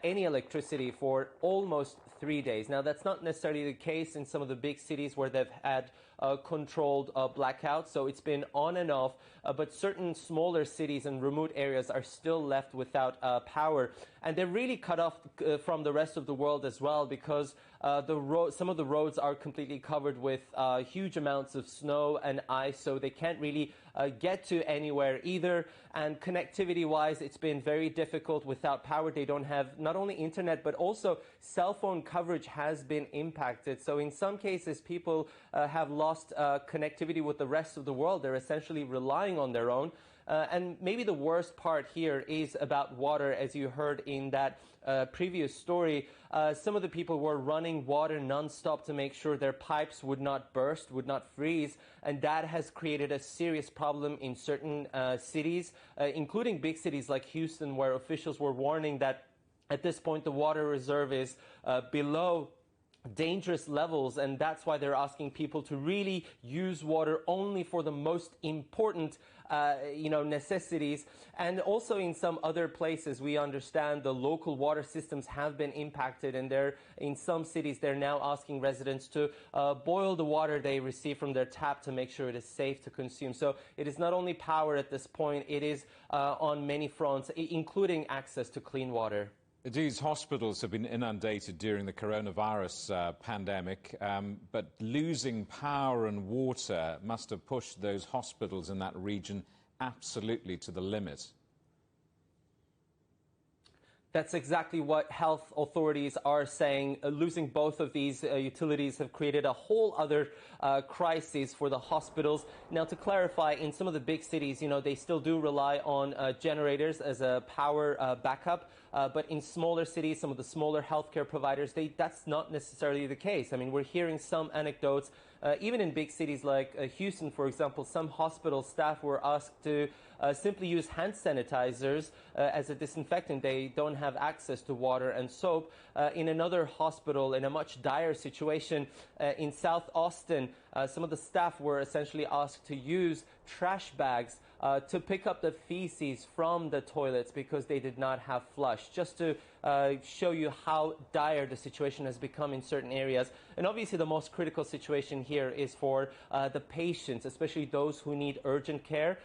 any electricity for almost 3 days. Now, that's not necessarily the case in some of the big cities where they've had controlled blackouts, so it's been on and off, but certain smaller cities and remote areas are still left without power. And they're really cut off from the rest of the world as well, because some of the roads are completely covered with huge amounts of snow and ice, so they can't really get to anywhere either. And connectivity-wise, it's been very difficult without power. They don't have not only internet, but also cell phone coverage has been impacted. So in some cases, people have lost connectivity with the rest of the world. They're essentially relying on their own. And maybe the worst part here is about water, as you heard in that previous story. Some of the people were running water nonstop to make sure their pipes would not burst, would not freeze, and that has created a serious problem in certain cities, including big cities like Houston, where officials were warning that at this point the water reserve is below dangerous levels, and that's why they're asking people to really use water only for the most important necessities. And also in some other places, we understand the local water systems have been impacted, and in some cities they're now asking residents to boil the water they receive from their tap to make sure it is safe to consume. So it is not only power at this point, it is on many fronts, including access to clean water.
These hospitals have been inundated during the coronavirus pandemic, but losing power and water must have pushed those hospitals in that region absolutely to the limit.
That's exactly what health authorities are saying. Losing both of these utilities have created a whole other crisis for the hospitals. Now, to clarify, in some of the big cities, they still do rely on generators as a power backup. But in smaller cities, some of the smaller healthcare providers, that's not necessarily the case. I mean, we're hearing some anecdotes Even in big cities like Houston, for example, some hospital staff were asked to simply use hand sanitizers as a disinfectant. They don't have access to water and soap. In another hospital, in a much dire situation in South Austin, some of the staff were essentially asked to use trash bags to pick up the feces from the toilets because they did not have flush, just to show you how dire the situation has become in certain areas. And obviously the most critical situation here is for the patients, especially those who need urgent care,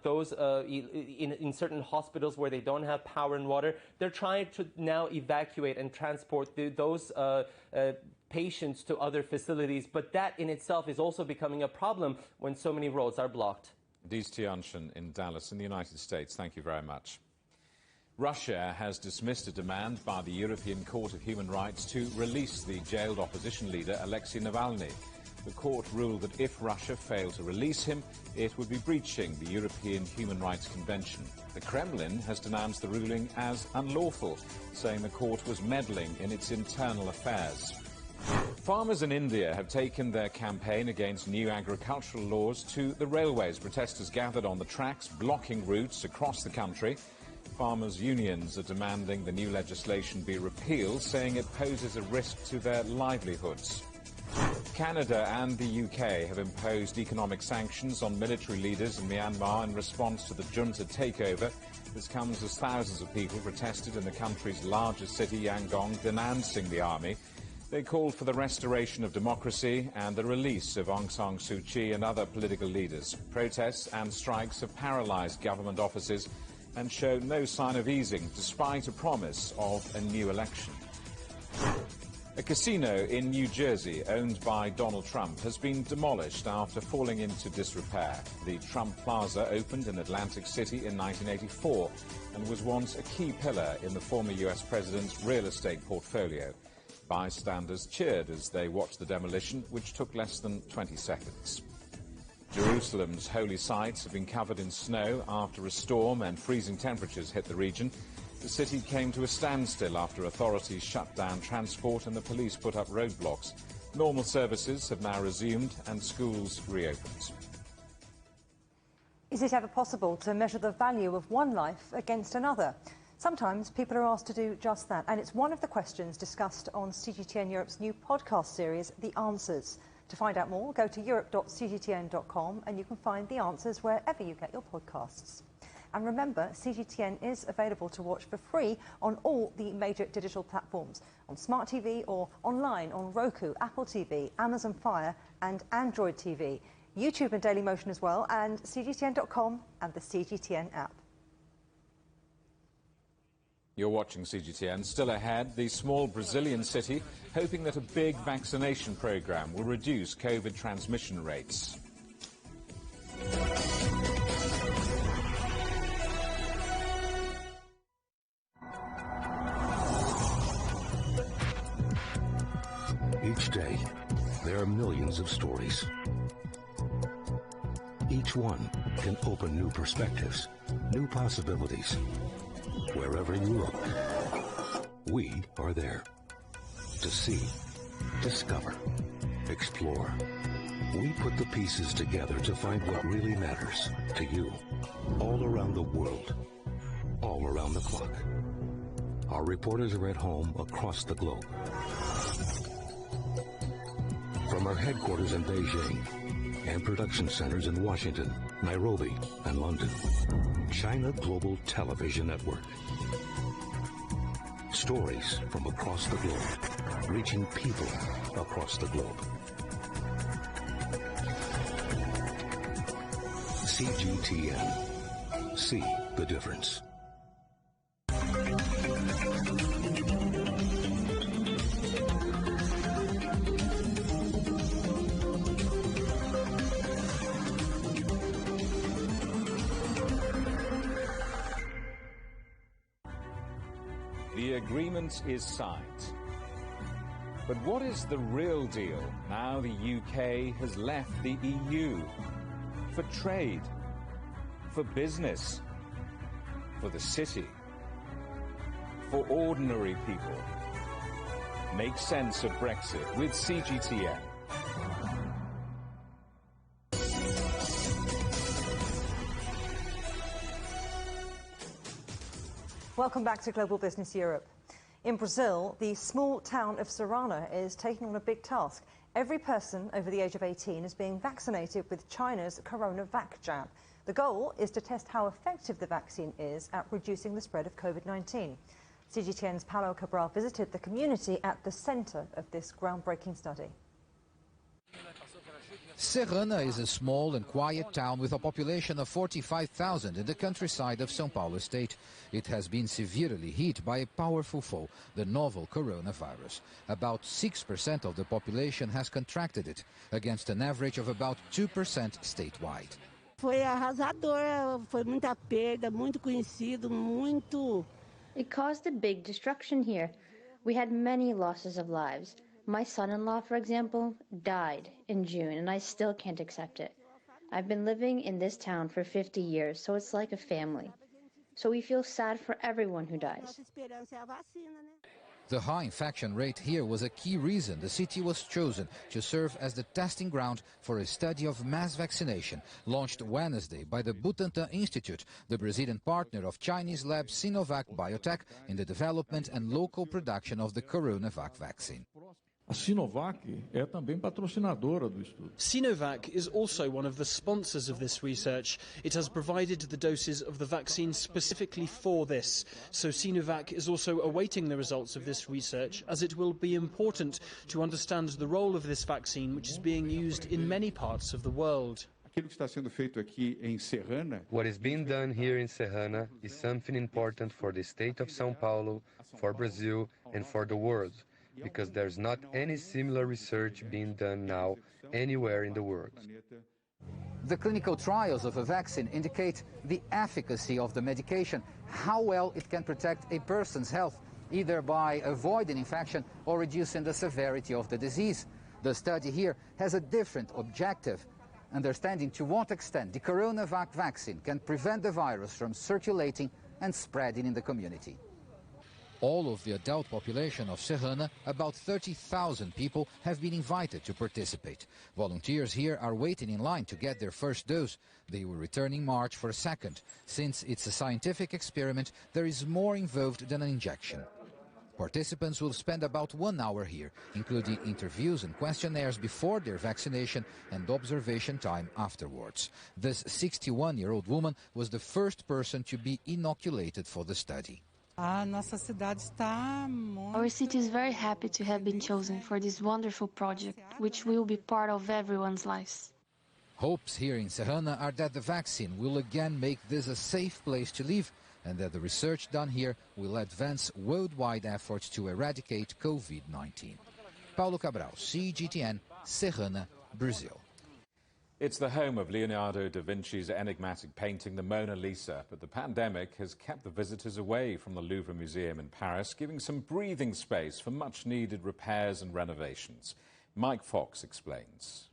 those in certain hospitals where they don't have power and water. They're trying to now evacuate and transport those patients to other facilities, but that in itself is also becoming a problem when so many roads are blocked.
Dees Tianshan in Dallas in the United States. Thank you very much. Russia has dismissed a demand by the European Court of Human Rights to release the jailed opposition leader Alexei Navalny. The court ruled that if Russia failed to release him, it would be breaching the European Human Rights Convention. The Kremlin has denounced the ruling as unlawful, saying the court was meddling in its internal affairs. Farmers in India have taken their campaign against new agricultural laws to the railways. Protesters gathered on the tracks, blocking routes across the country. Farmers' unions are demanding the new legislation be repealed, saying it poses a risk to their livelihoods. Canada and the UK have imposed economic sanctions on military leaders in Myanmar in response to the junta takeover. This comes as thousands of people protested in the country's largest city, Yangon, denouncing the army. They called for the restoration of democracy and the release of Aung San Suu Kyi and other political leaders. Protests and strikes have paralysed government offices and show no sign of easing, despite a promise of a new election. A casino in New Jersey, owned by Donald Trump, has been demolished after falling into disrepair. The Trump Plaza opened in Atlantic City in 1984 and was once a key pillar in the former U.S. president's real estate portfolio. Bystanders cheered as they watched the demolition, which took less than 20 seconds. Jerusalem's holy sites have been covered in snow after a storm and freezing temperatures hit the region. The city came to a standstill after authorities shut down transport and the police put up roadblocks. Normal services have now resumed and schools reopened.
Is it ever possible to measure the value of one life against another? Sometimes people are asked to do just that, and it's one of the questions discussed on CGTN Europe's new podcast series, The Answers. To find out more, go to europe.cgtn.com and you can find the answers wherever you get your podcasts. And remember, CGTN is available to watch for free on all the major digital platforms, on Smart TV or online on Roku, Apple TV, Amazon Fire and Android TV, YouTube and Dailymotion as well, and CGTN.com and the CGTN app.
You're watching CGTN. Still ahead, the small Brazilian city hoping that a big vaccination program will reduce COVID transmission rates.
Each day, there are millions of stories. Each one can open new perspectives, new possibilities. Wherever you look, we are there. To see, discover, explore. We put the pieces together to find what really matters to you. All around the world, all around the clock. Our reporters are at home across the globe. From our headquarters in Beijing and production centers in Washington, Nairobi, and London, China Global Television Network. Stories from across the globe, reaching people across the globe. CGTN. See the difference.
The agreement is signed. But what is the real deal now the UK has left the EU? For trade, for business, for the city, for ordinary people. Make sense of Brexit with CGTN.
Welcome back to Global Business Europe. In Brazil, the small town of Serrana is taking on a big task. Every person over the age of 18 is being vaccinated with China's CoronaVac jab. The goal is to test how effective the vaccine is at reducing the spread of COVID-19. CGTN's Paulo Cabral visited the community at the centre of this groundbreaking study.
Serrana is a small and quiet town with a population of 45,000 in the countryside of São Paulo state. It has been severely hit by a powerful foe, the novel coronavirus. About 6% of the population has contracted it, against an average of about 2% statewide.
Foi arrasador, foi muita perda, muito conhecido, muito.
It caused a big destruction here. We had many losses of lives. My son-in-law, for example, died in June, and I still can't accept it. I've been living in this town for 50 years, so it's like a family. So we feel sad for everyone who dies.
The high infection rate here was a key reason the city was chosen to serve as the testing ground for a study of mass vaccination launched Wednesday by the Butantan Institute, the Brazilian partner of Chinese lab Sinovac Biotech in the development and local production of the CoronaVac vaccine.
A Sinovac é também patrocinadora do estudo.
Sinovac is also one of the sponsors of this research. It has provided the doses of the vaccine specifically for this. So Sinovac is also awaiting the results of this research, as it will be important to understand the role of this vaccine, which is being used in many parts of the world.
Aquilo que está sendo feito aqui em Serrana.
What is being done here in Serrana is something important for the state of São Paulo, for Brazil, and for the world, because there's not any similar research being done now anywhere in the world.
The clinical trials of a vaccine indicate the efficacy of the medication, how well it can protect a person's health, either by avoiding infection or reducing the severity of the disease. The study here has a different objective, understanding to what extent the CoronaVac vaccine can prevent the virus from circulating and spreading in the community. All of the adult population of Serrana, about 30,000 people, have been invited to participate. Volunteers here are waiting in line to get their first dose. They will return in March for a second. Since it's a scientific experiment, there is more involved than an injection. Participants will spend about 1 hour here, including interviews and questionnaires before their vaccination and observation time afterwards. This 61-year-old woman was the first person to be inoculated for the study.
Our city is very happy to have been chosen for this wonderful project, which will be part of everyone's lives.
Hopes here in Serrana are that the vaccine will again make this a safe place to live, and that the research done here will advance worldwide efforts to eradicate COVID-19. Paulo Cabral, CGTN, Serrana, Brazil.
It's the home of Leonardo da Vinci's enigmatic painting, the Mona Lisa, but the pandemic has kept the visitors away from the Louvre Museum in Paris, giving some breathing space for much-needed repairs and renovations. Mike Fox explains.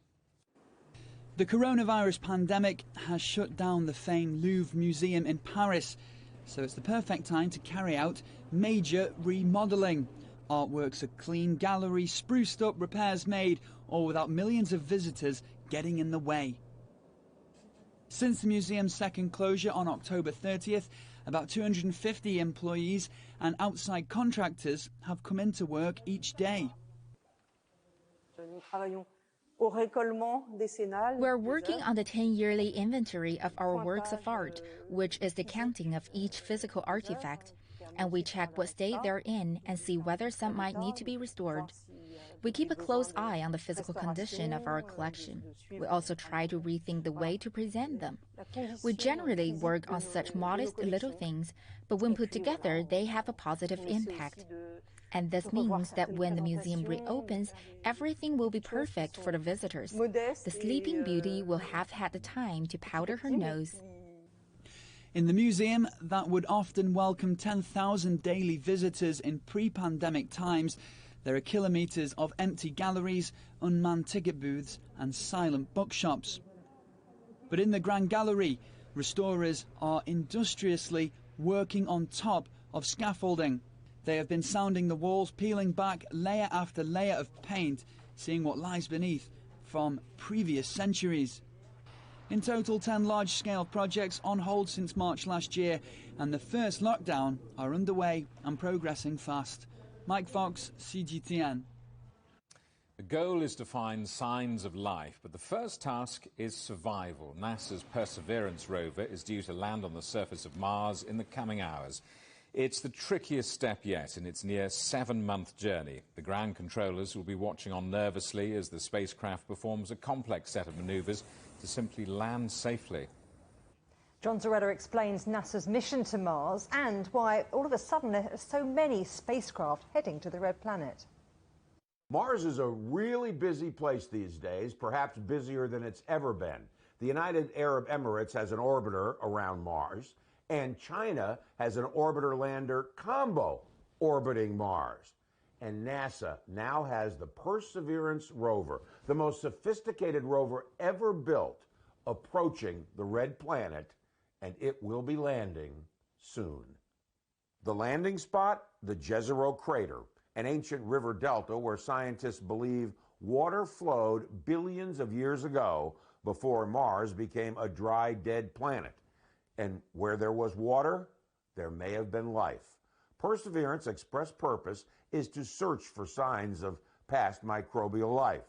The coronavirus pandemic has shut down the famed Louvre Museum in Paris, so it's the perfect time to carry out major remodelling. Artworks are cleaned, galleries spruced up, repairs made, all without millions of visitors getting in the way. Since the museum's second closure on October 30th, about 250 employees and outside contractors have come into work each day.
We're working on the 10-yearly inventory of our works of art, which is the counting of each physical artifact, and we check what state they're in and see whether some might need to be restored. We keep a close eye on the physical condition of our collection. We also try to rethink the way to present them. We generally work on such modest little things, but when put together, they have a positive impact. And this means that when the museum reopens, everything will be perfect for the visitors. The Sleeping Beauty will have had the time to powder her nose.
In the museum that would often welcome 10,000 daily visitors in pre-pandemic times, there are kilometres of empty galleries, unmanned ticket booths and silent bookshops. But in the Grand Gallery, restorers are industriously working on top of scaffolding. They have been sounding the walls, peeling back layer after layer of paint, seeing what lies beneath from previous centuries. In total, 10 large-scale projects on hold since March last year, and the first lockdown are underway and progressing fast. Mike Fox, CGTN.
The goal is to find signs of life, but the first task is survival. NASA's Perseverance rover is due to land on the surface of Mars in the coming hours. It's the trickiest step yet in its near 7-month journey. The ground controllers will be watching on nervously as the spacecraft performs a complex set of maneuvers to simply land safely.
John Zorella explains NASA's mission to Mars and why all of a sudden there are so many spacecraft heading to the Red Planet.
Mars is a really busy place these days, perhaps busier than it's ever been. The United Arab Emirates has an orbiter around Mars, and China has an orbiter-lander combo orbiting Mars. And NASA now has the Perseverance rover, the most sophisticated rover ever built, approaching the Red Planet, and it will be landing soon. The landing spot, the Jezero Crater, an ancient river delta where scientists believe water flowed billions of years ago before Mars became a dry, dead planet. And where there was water, there may have been life. Perseverance's express purpose is to search for signs of past microbial life.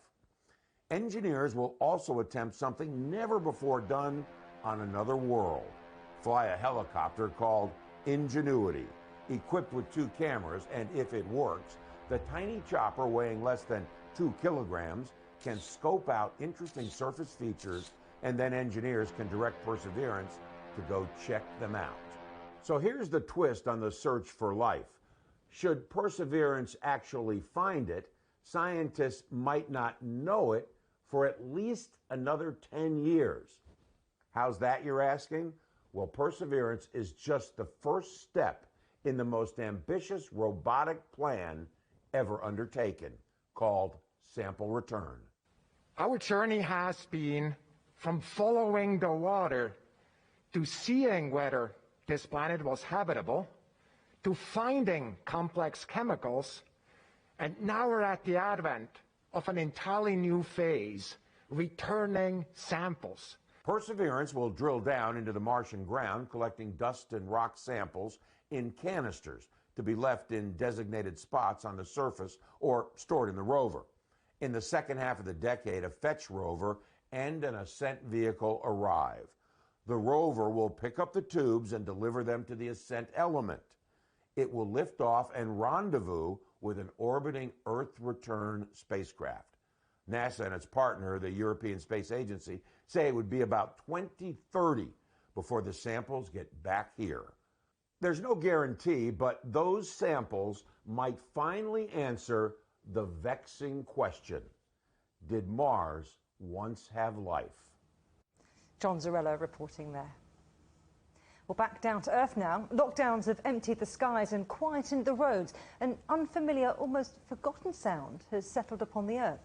Engineers will also attempt something never before done on another world. Fly a helicopter called Ingenuity, equipped with 2 cameras, and if it works, the tiny chopper weighing less than 2 kilograms can scope out interesting surface features, and then engineers can direct Perseverance to go check them out. So here's the twist on the search for life. Should Perseverance actually find it, scientists might not know it for at least another 10 years. How's that, you're asking? Well, Perseverance is just the first step in the most ambitious robotic plan ever undertaken, called Sample Return.
Our journey has been from following the water to seeing whether this planet was habitable, to finding complex chemicals, and now we're at the advent of an entirely new phase, returning samples.
Perseverance will drill down into the Martian ground, collecting dust and rock samples in canisters to be left in designated spots on the surface or stored in the rover. In the second half of the decade, a fetch rover and an ascent vehicle arrive. The rover will pick up the tubes and deliver them to the ascent element. It will lift off and rendezvous with an orbiting Earth return spacecraft. NASA and its partner, the European Space Agency, say it would be about 2030 before the samples get back here. There's no guarantee, but those samples might finally answer the vexing question: did Mars once have life?
John Zorella reporting there. Well, back down to earth now. Lockdowns have emptied the skies and quietened the roads. An unfamiliar, almost forgotten sound has settled upon the earth.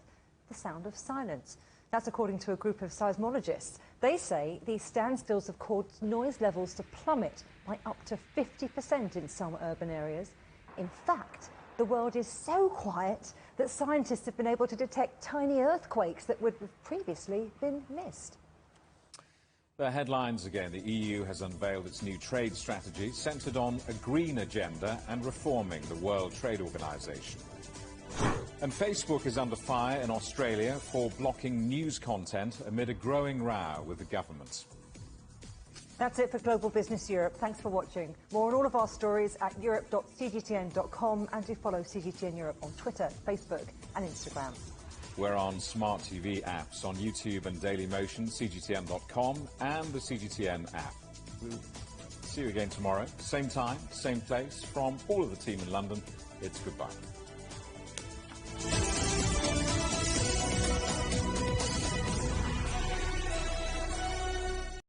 The sound of silence. That's according to a group of seismologists. They say these standstills have caused noise levels to plummet by up to 50% in some urban areas. In fact, the world is so quiet that scientists have been able to detect tiny earthquakes that would have previously been missed.
The headlines again. The EU has unveiled its new trade strategy centred on a green agenda and reforming the World Trade Organization. And Facebook is under fire in Australia for blocking news content amid a growing row with the government.
That's it for Global Business Europe. Thanks for watching. More on all of our stories at europe.cgtn.com, and do follow CGTN Europe on Twitter, Facebook and Instagram.
We're on smart TV apps on YouTube and Dailymotion, CGTN.com and the CGTN app. We'll see you again tomorrow, same time, same place. From all of the team in London, it's goodbye.